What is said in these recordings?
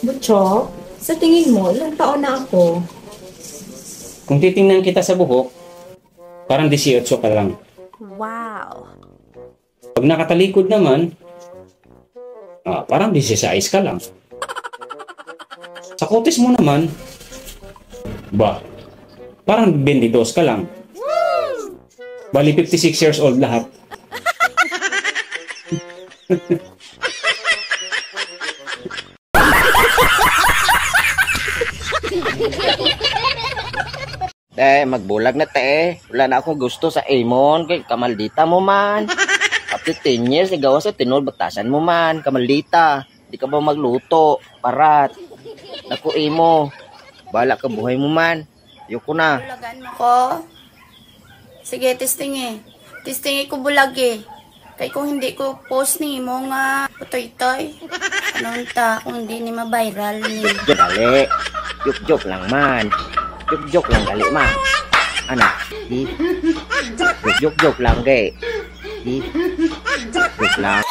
Butchok, sa tingin mo, ilang taon na ako? Kung titingnan kita sa buhok, parang 18 ka lang. Wow! Pag nakatalikod naman, parang 16 ka lang. Sa kutis mo naman, parang 22 ka lang. Bali 56 years old lahat. Magbulag na wala na akong gusto sa Amon, kay kamaldita mo man. After 10 years, igawa sa tinol, batasan mo man, kamaldita. Di ka ba magluto, parat. Naku Amo, bala ka buhay mo man. Ayoko na. Bulagan mo ko? Sige, testing Testing ko bulag Kaya kung hindi ko post ni mo nga, utoy-toy. Anong ta, kung hindi ni ma-viral ni. Dali, joke lang man. Joke lang gali man. Anak, joke lang gay. Joke lang.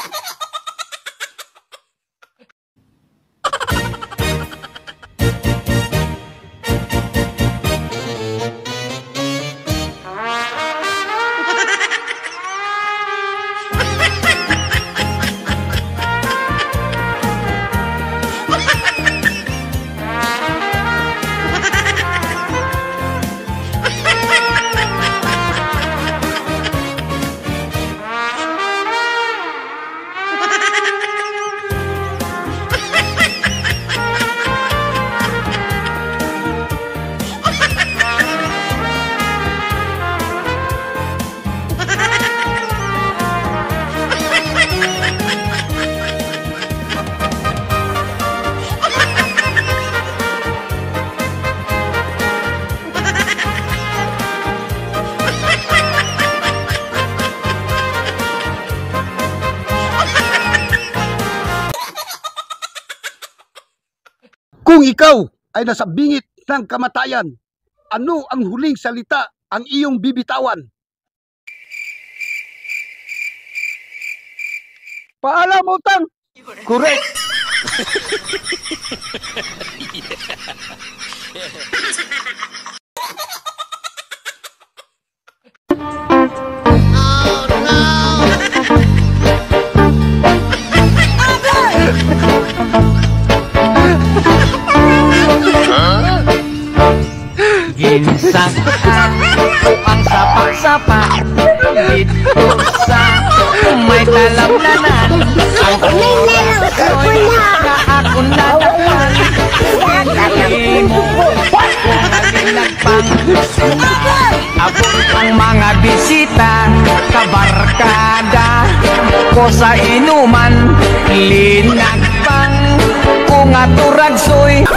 Kung ikaw ay nasa bingit ng kamatayan, ano ang huling salita ang iyong bibitawan? Paalam, utang! Correct! Ginsang ang sapak-sapak dito sa may talamnanan. Ang ko'y na ako nadapan. Hindi mo kung nalinagpang abot ang mga bisita, kabarkada ko sa inuman. Linagpang kung aturagsoy